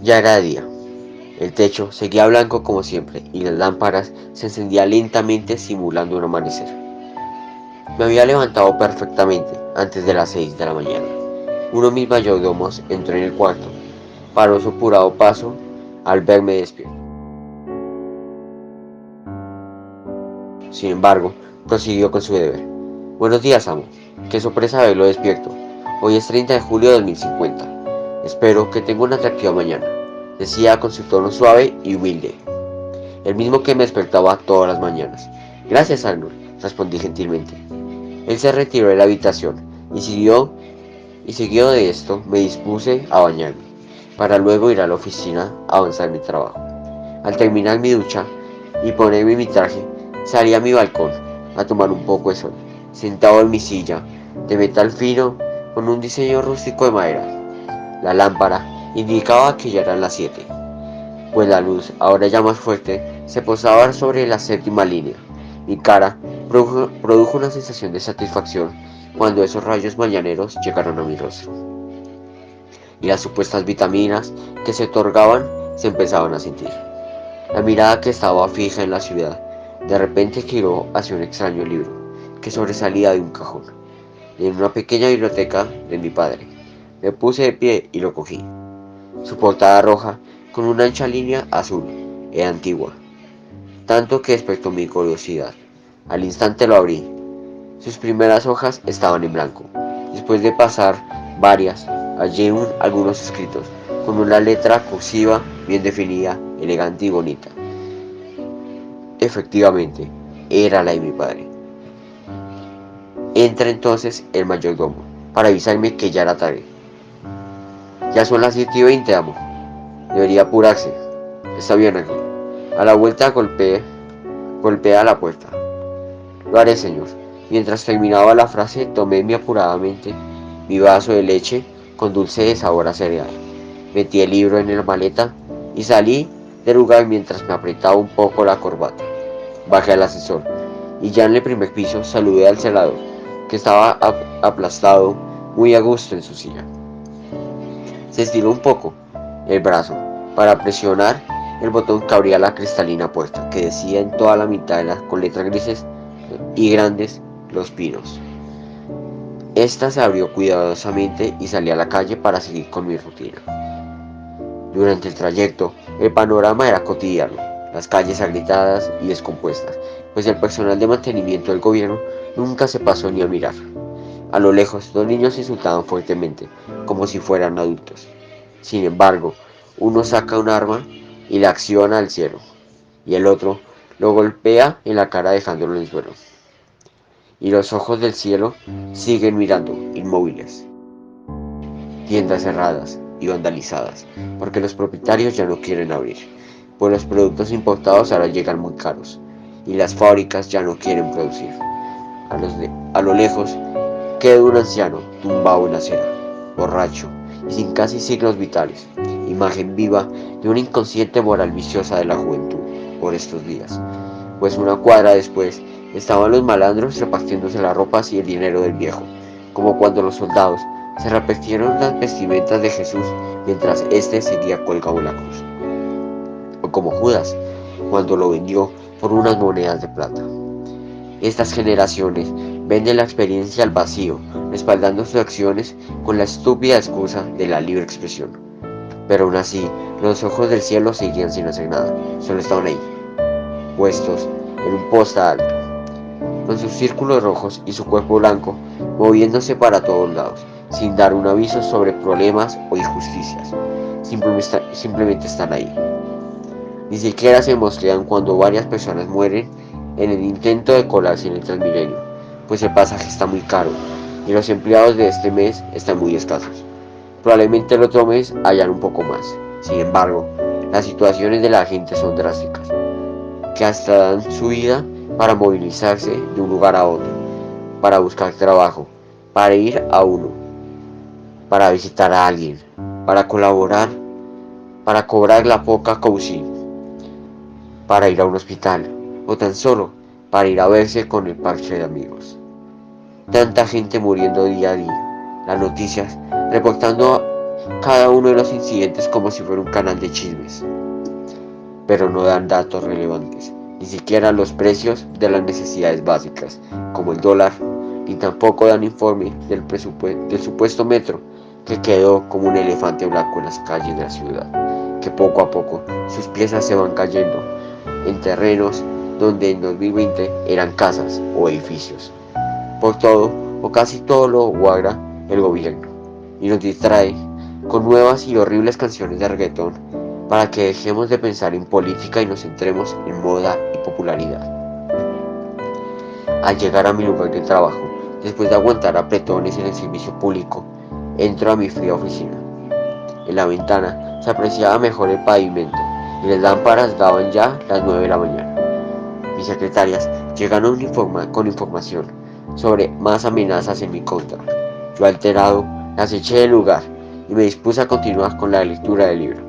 Ya era día. El techo seguía blanco como siempre y las lámparas se encendían lentamente simulando un amanecer. Me había levantado perfectamente antes de las 6 de la mañana. Uno de mis mayordomos entró en el cuarto, paró su apurado paso al verme despierto. Sin embargo, prosiguió con su deber. Buenos días, amo. Qué sorpresa verlo despierto. Hoy es 30 de julio de 2050. Espero que tenga una atractiva mañana, decía con su tono suave y humilde, el mismo que me despertaba todas las mañanas. Gracias, Arnold, respondí gentilmente. Él se retiró de la habitación y seguido de esto me dispuse a bañarme, para luego ir a la oficina a avanzar mi trabajo. Al terminar mi ducha y ponerme mi traje, salí a mi balcón a tomar un poco de sol, sentado en mi silla de metal fino con un diseño rústico de madera. La lámpara indicaba que ya eran las 7, pues la luz, ahora ya más fuerte, se posaba sobre la séptima línea. Mi cara produjo una sensación de satisfacción cuando esos rayos mañaneros llegaron a mi rostro, y las supuestas vitaminas que se otorgaban se empezaban a sentir. La mirada que estaba fija en la ciudad, de repente giró hacia un extraño libro que sobresalía de un cajón, en una pequeña biblioteca de mi padre. Me puse de pie y lo cogí. Su portada roja, con una ancha línea azul, era antigua, tanto que despertó mi curiosidad. Al instante lo abrí. Sus primeras hojas estaban en blanco. Después de pasar varias, hallé algunos escritos, con una letra cursiva bien definida, elegante y bonita. Efectivamente, era la de mi padre. Entra entonces el mayordomo, para avisarme que ya era tarde. Ya son las 7:20, amo. Debería apurarse. Está bien, Ángel. A la vuelta golpea la puerta. Lo haré, señor. Mientras terminaba la frase, tomé apuradamente mi vaso de leche con dulce de sabor a cereal. Metí el libro en la maleta y salí del lugar mientras me apretaba un poco la corbata. Bajé al ascensor y ya en el primer piso saludé al celador, que estaba aplastado muy a gusto en su silla. Se estiró un poco el brazo para presionar el botón que abría la cristalina puerta, que decía en toda la mitad con letras grises y grandes: Los Pinos. Esta se abrió cuidadosamente y salí a la calle para seguir con mi rutina. Durante el trayecto, el panorama era cotidiano, las calles agrietadas y descompuestas, pues el personal de mantenimiento del gobierno nunca se pasó ni a mirar. A lo lejos, dos niños se insultaban fuertemente, como si fueran adultos. Sin embargo, uno saca un arma y la acciona al cielo, y el otro lo golpea en la cara dejándolo en el suelo. Y los ojos del cielo siguen mirando, inmóviles. Tiendas cerradas y vandalizadas, porque los propietarios ya no quieren abrir, pues los productos importados ahora llegan muy caros, y las fábricas ya no quieren producir. A lo lejos queda un anciano tumbado en la acera, borracho y sin casi signos vitales, imagen viva de una inconsciente moral viciosa de la juventud por estos días, pues una cuadra después estaban los malandros repartiéndose las ropas y el dinero del viejo, como cuando los soldados se repartieron las vestimentas de Jesús mientras éste seguía colgado en la cruz, o como Judas cuando lo vendió por unas monedas de plata. Estas generaciones venden la experiencia al vacío, respaldando sus acciones con la estúpida excusa de la libre expresión. Pero aún así, los ojos del cielo seguían sin hacer nada, solo estaban ahí, puestos en un poste alto, con sus círculos rojos y su cuerpo blanco, moviéndose para todos lados, sin dar un aviso sobre problemas o injusticias. Simplemente están ahí. Ni siquiera se mostrean cuando varias personas mueren en el intento de colarse en el Transmilenio, pues el pasaje está muy caro y los empleados de este mes están muy escasos. Probablemente el otro mes hayan un poco más. Sin embargo, las situaciones de la gente son drásticas, que hasta dan su vida para movilizarse de un lugar a otro, para buscar trabajo, para ir a uno, para visitar a alguien, para colaborar, para cobrar la poca caución, para ir a un hospital o tan solo para ir a verse con el parche de amigos. Tanta gente muriendo día a día. Las noticias reportando cada uno de los incidentes como si fuera un canal de chismes, pero no dan datos relevantes, ni siquiera los precios de las necesidades básicas, como el dólar, ni tampoco dan informe del supuesto metro, que quedó como un elefante blanco en las calles de la ciudad, que poco a poco sus piezas se van cayendo en terrenos donde en 2020 eran casas o edificios. Por todo o casi todo lo guarda el gobierno y nos distrae con nuevas y horribles canciones de reggaetón para que dejemos de pensar en política y nos centremos en moda y popularidad. Al llegar a mi lugar de trabajo, después de aguantar apretones en el servicio público, entro a mi fría oficina. En la ventana se apreciaba mejor el pavimento y las lámparas daban ya las 9 de la mañana. Mis secretarias llegaron con información sobre más amenazas en mi contra. Yo, alterado, las eché del lugar y me dispuse a continuar con la lectura del libro.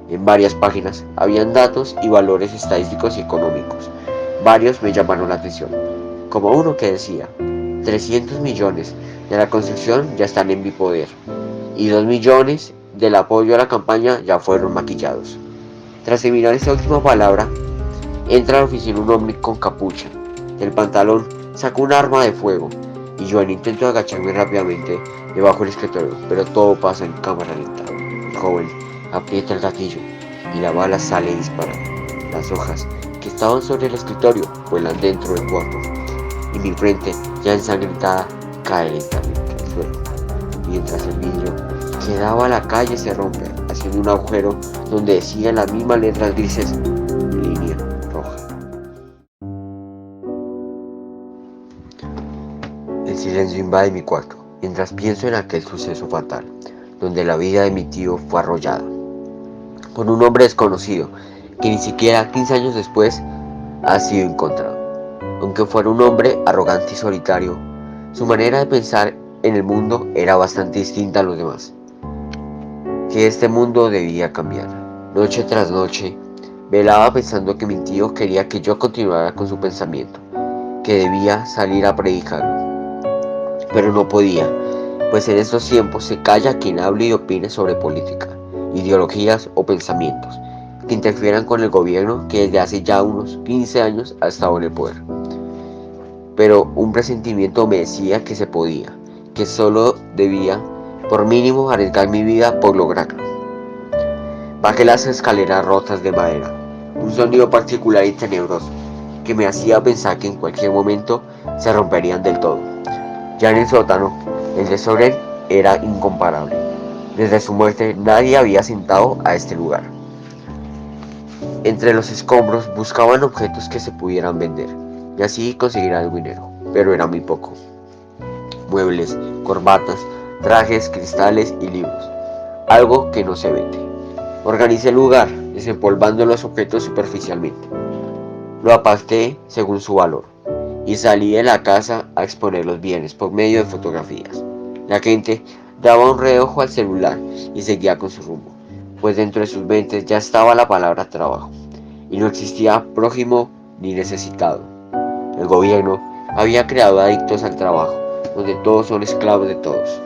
En varias páginas habían datos y valores estadísticos y económicos. Varios me llamaron la atención, como uno que decía: 300 millones de la construcción ya están en mi poder y 2 millones del apoyo a la campaña ya fueron maquillados. Tras terminar esta última palabra, entra a la oficina un hombre con capucha. Del pantalón sacó un arma de fuego y yo, en intento de agacharme rápidamente debajo del escritorio, pero todo pasa en cámara lenta. El joven aprieta el gatillo y la bala sale disparada. Las hojas que estaban sobre el escritorio vuelan dentro del cuarto y mi frente, ya ensangrentada, cae lentamente al suelo, mientras el vidrio que daba a la calle se rompe, haciendo un agujero donde decían las mismas letras grises: línea roja. El silencio invade mi cuarto mientras pienso en aquel suceso fatal, donde la vida de mi tío fue arrollada por un hombre desconocido que ni siquiera 15 años después ha sido encontrado. Aunque fuera un hombre arrogante y solitario, su manera de pensar en el mundo era bastante distinta a los demás. Que este mundo debía cambiar. Noche tras noche, velaba pensando que mi tío quería que yo continuara con su pensamiento, que debía salir a predicarlo. Pero no podía, pues en estos tiempos se calla quien hable y opine sobre política, ideologías o pensamientos que interfieran con el gobierno que desde hace ya unos 15 años ha estado en el poder. Pero un presentimiento me decía que se podía, que solo debía, por mínimo, arriesgar mi vida por lograrlo. Bajé las escaleras rotas de madera, un sonido particular y tenebroso que me hacía pensar que en cualquier momento se romperían del todo. Ya en el sótano, el desorden era incomparable. Desde su muerte nadie había sentado a este lugar. Entre los escombros buscaban objetos que se pudieran vender y así conseguir algo dinero, pero era muy poco. Muebles, corbatas, trajes, cristales y libros, algo que no se vende. Organicé el lugar, desempolvando los objetos superficialmente. Lo aparté según su valor y salí de la casa a exponer los bienes por medio de fotografías. La gente daba un reojo al celular y seguía con su rumbo, pues dentro de sus mentes ya estaba la palabra trabajo y no existía prójimo ni necesitado. El gobierno había creado adictos al trabajo, donde todos son esclavos de todos.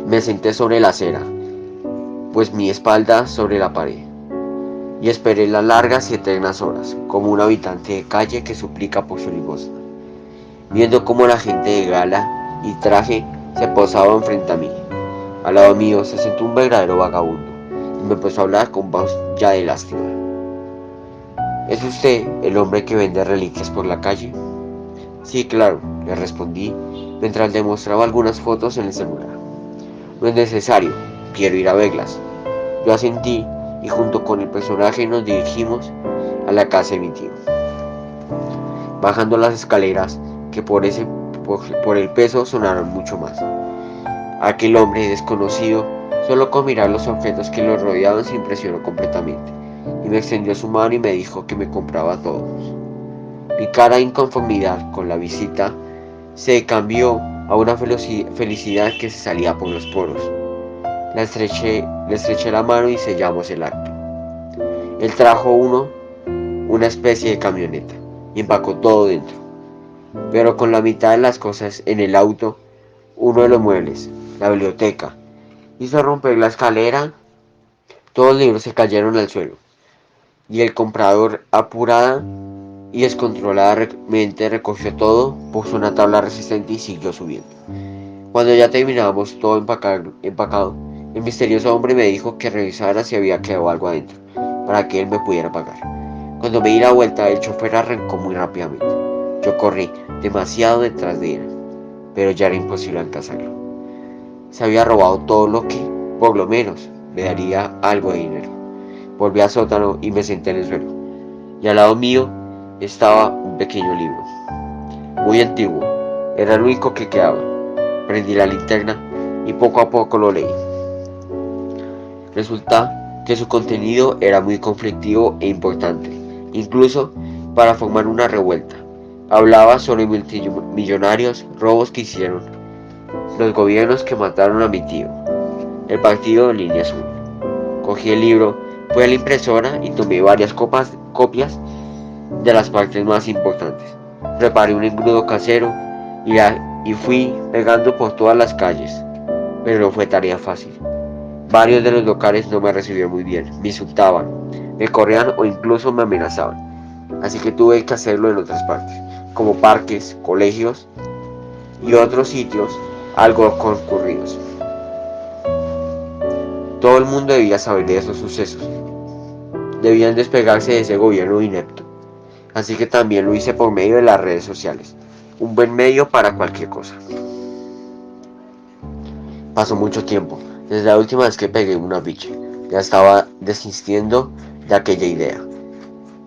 Me senté sobre la acera, pues mi espalda sobre la pared, y esperé las largas y eternas horas, como un habitante de calle que suplica por su limosna, viendo cómo la gente de gala y traje se posaba enfrente a mí. Al lado mío se sentó un verdadero vagabundo y me empezó a hablar con voz ya de lástima. ¿Es usted el hombre que vende reliquias por la calle? Sí, claro, le respondí mientras le mostraba algunas fotos en el celular. No es necesario, quiero ir a verlas. Yo asentí y junto con el personaje nos dirigimos a la casa de mi tío. Bajando las escaleras, que por el peso sonaron mucho más. Aquel hombre desconocido, solo con mirar los objetos que lo rodeaban, se impresionó completamente y me extendió su mano y me dijo que me compraba todos. Mi cara de inconformidad con la visita se cambió a una felicidad que se salía por los poros. Le estreché la mano y sellamos el acto. Él trajo una especie de camioneta y empacó todo dentro, pero con la mitad de las cosas en el auto, uno de los muebles, la biblioteca Hizo romper la escalera, todos los libros se cayeron al suelo, y el comprador, apurada y descontroladamente, recogió todo, puso una tabla resistente y siguió subiendo. Cuando ya terminábamos todo empacado, el misterioso hombre me dijo que revisara si había quedado algo adentro, para que él me pudiera pagar. Cuando me di la vuelta, el chofer arrancó muy rápidamente. Yo corrí demasiado detrás de él, pero ya era imposible alcanzarlo. Se había robado todo lo que, por lo menos, me daría algo de dinero. Volví al sótano y me senté en el suelo. Y al lado mío estaba un pequeño libro, muy antiguo. Era el único que quedaba. Prendí la linterna y poco a poco lo leí. Resulta que su contenido era muy conflictivo e importante, incluso para formar una revuelta. Hablaba sobre multimillonarios, robos que hicieron los gobiernos que mataron a mi tío, el partido de Línea Azul. Cogí el libro, fui a la impresora y tomé varias copias de las partes más importantes. Preparé un engrudo casero y fui pegando por todas las calles, pero no fue tarea fácil. Varios de los locales no me recibieron muy bien, me insultaban, me corrían o incluso me amenazaban. Así que tuve que hacerlo en otras partes, como parques, colegios y otros sitios algo concurridos. Todo el mundo debía saber de esos sucesos. Debían despegarse de ese gobierno inepto. Así que también lo hice por medio de las redes sociales. Un buen medio para cualquier cosa. Pasó mucho tiempo, desde la última vez que pegué un afiche. Ya estaba desistiendo de aquella idea,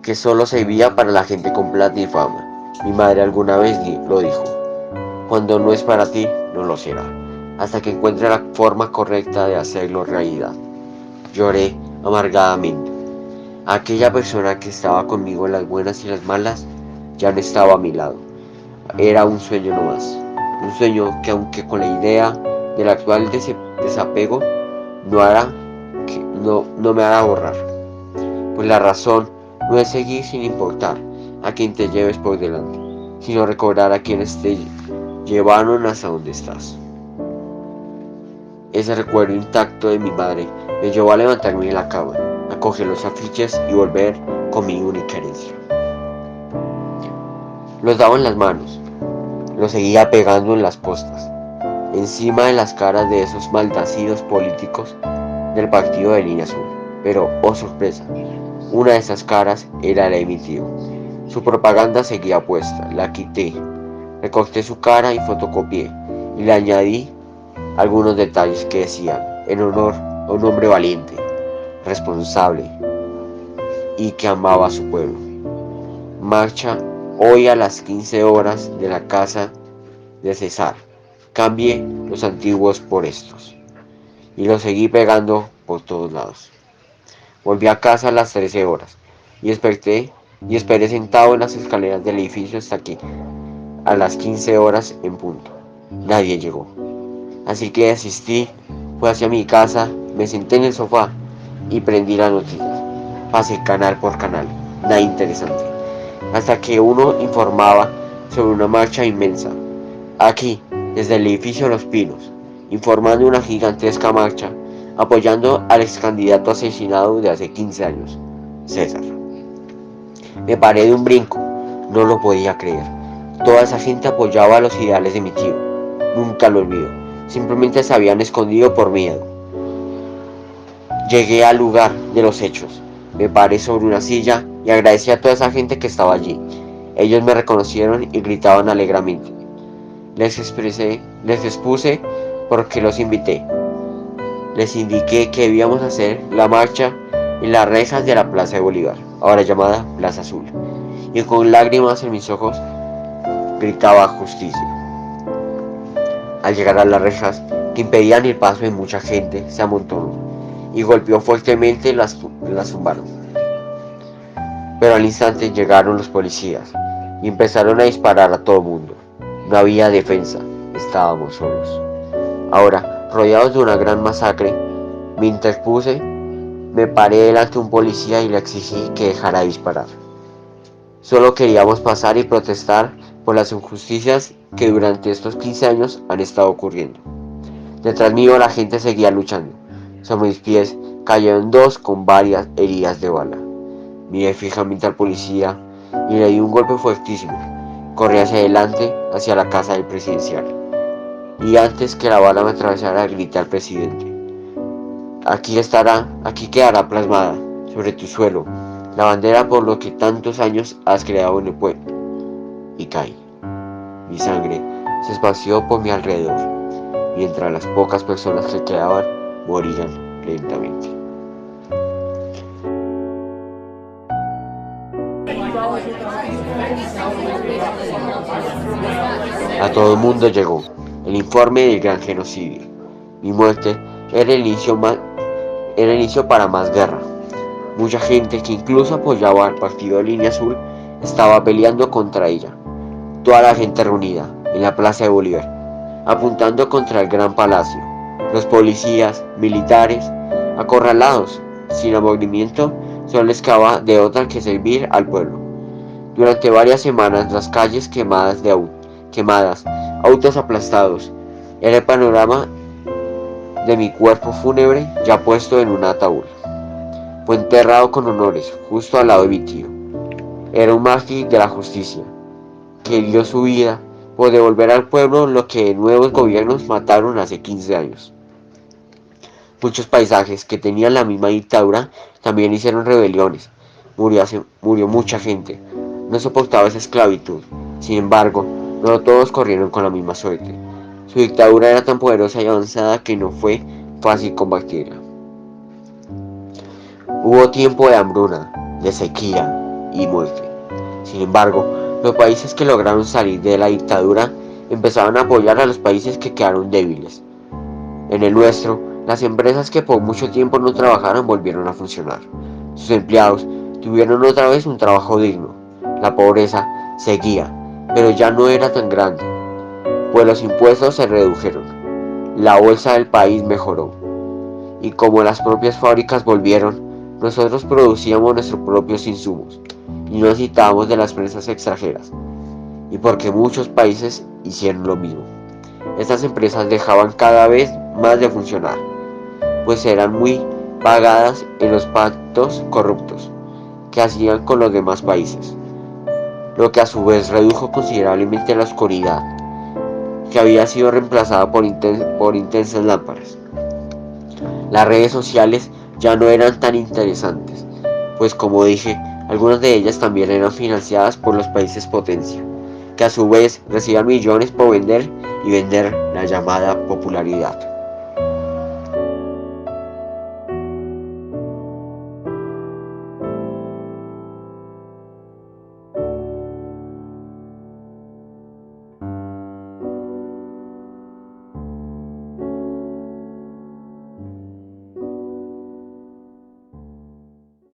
que solo servía para la gente con plata y fama. Mi madre alguna vez lo dijo: cuando no es para ti, no lo será, hasta que encuentre la forma correcta de hacerlo realidad. Lloré amargadamente. Aquella persona que estaba conmigo en las buenas y las malas ya no estaba a mi lado. Era un sueño nomás. Un sueño que, aunque con la idea del actual desapego, no me hará borrar. Pues la razón no es seguir sin importar a quien te lleves por delante, sino recordar a quienes te llevaron hasta donde estás. Ese recuerdo intacto de mi madre me llevó a levantarme de la cama, a coger los afiches y volver con mi única herencia. Los daba en las manos, los seguía pegando en las postas, encima de las caras de esos malnacidos políticos del partido de Línea Azul. Pero, oh sorpresa, una de esas caras era la de mi tío. Su propaganda seguía puesta, la quité, recorté su cara y fotocopié, y le añadí algunos detalles que decían: en honor a un hombre valiente, responsable y que amaba a su pueblo. Marcha hoy a las 15 horas de la casa de César. Cambie los antiguos por estos. Y los seguí pegando por todos lados. Volví a casa a las 13 horas y esperé sentado en las escaleras del edificio hasta que a las 15 horas en punto nadie llegó. Así que desistí, fui hacia mi casa, me senté en el sofá y prendí las noticias. Pasé canal por canal, nada interesante, hasta que uno informaba sobre una marcha inmensa, aquí, desde el edificio Los Pinos, informando una gigantesca marcha, apoyando al ex candidato asesinado de hace 15 años, César. Me paré de un brinco, no lo podía creer. Toda esa gente apoyaba los ideales de mi tío, nunca lo olvido, simplemente se habían escondido por miedo. Llegué al lugar de los hechos, me paré sobre una silla y agradecí a toda esa gente que estaba allí. Ellos me reconocieron y gritaban alegremente. Les expuse por qué los invité. Les indiqué que debíamos hacer la marcha en las rejas de la Plaza de Bolívar, ahora llamada Plaza Azul, y con lágrimas en mis ojos gritaba justicia. Al llegar a las rejas, que impedían el paso de mucha gente, se amontonó y golpeó fuertemente, las tumbaron. Pero al instante llegaron los policías y empezaron a disparar a todo mundo. No había defensa, estábamos solos. Ahora, rodeados de una gran masacre, me interpuse, me paré delante de un policía y le exigí que dejara de disparar. Solo queríamos pasar y protestar por las injusticias que durante estos 15 años han estado ocurriendo. Detrás mío la gente seguía luchando. Sobre mis pies cayeron dos con varias heridas de bala. Miré fijamente al policía y le di un golpe fuertísimo. Corrí hacia adelante, hacia la casa del presidencial. Y antes que la bala me atravesara, grité al presidente: aquí quedará plasmada, sobre tu suelo, la bandera por lo que tantos años has creado en el pueblo. Y caí. Mi sangre se esparció por mi alrededor, mientras las pocas personas que quedaban morían lentamente. A todo el mundo llegó el informe del gran genocidio. Mi muerte era el inicio para más guerra. Mucha gente que incluso apoyaba al partido de Línea Azul estaba peleando contra ella. Toda la gente reunida en la Plaza de Bolívar, apuntando contra el Gran Palacio. Los policías, militares, acorralados, sin movimiento, solo les quedaba de otra que servir al pueblo. Durante varias semanas las calles quemadas, autos aplastados, era el panorama de mi cuerpo fúnebre ya puesto en un ataúd. Fue enterrado con honores, justo al lado de mi tío. Era un mártir de la justicia, que dio su vida por devolver al pueblo lo que nuevos gobiernos mataron hace 15 años. Muchos paisajes que tenían la misma dictadura también hicieron rebeliones. Murió mucha gente. No soportaba esa esclavitud. Sin embargo, no todos corrieron con la misma suerte. Su dictadura era tan poderosa y avanzada que no fue fácil combatirla. Hubo tiempo de hambruna, de sequía y muerte. Sin embargo, los países que lograron salir de la dictadura empezaron a apoyar a los países que quedaron débiles. En el nuestro, las empresas que por mucho tiempo no trabajaron volvieron a funcionar. Sus empleados tuvieron otra vez un trabajo digno. La pobreza seguía, pero ya no era tan grande, pues los impuestos se redujeron. La bolsa del país mejoró. Y como las propias fábricas volvieron, nosotros producíamos nuestros propios insumos y no necesitábamos de las empresas extranjeras. Y porque muchos países hicieron lo mismo. Estas empresas dejaban cada vez más de funcionar, pues eran muy pagadas en los pactos corruptos que hacían con los demás países, lo que a su vez redujo considerablemente la oscuridad, que había sido reemplazada por intensas lámparas. Las redes sociales ya no eran tan interesantes, pues como dije, algunas de ellas también eran financiadas por los países potencia, que a su vez recibían millones por vender y vender la llamada popularidad.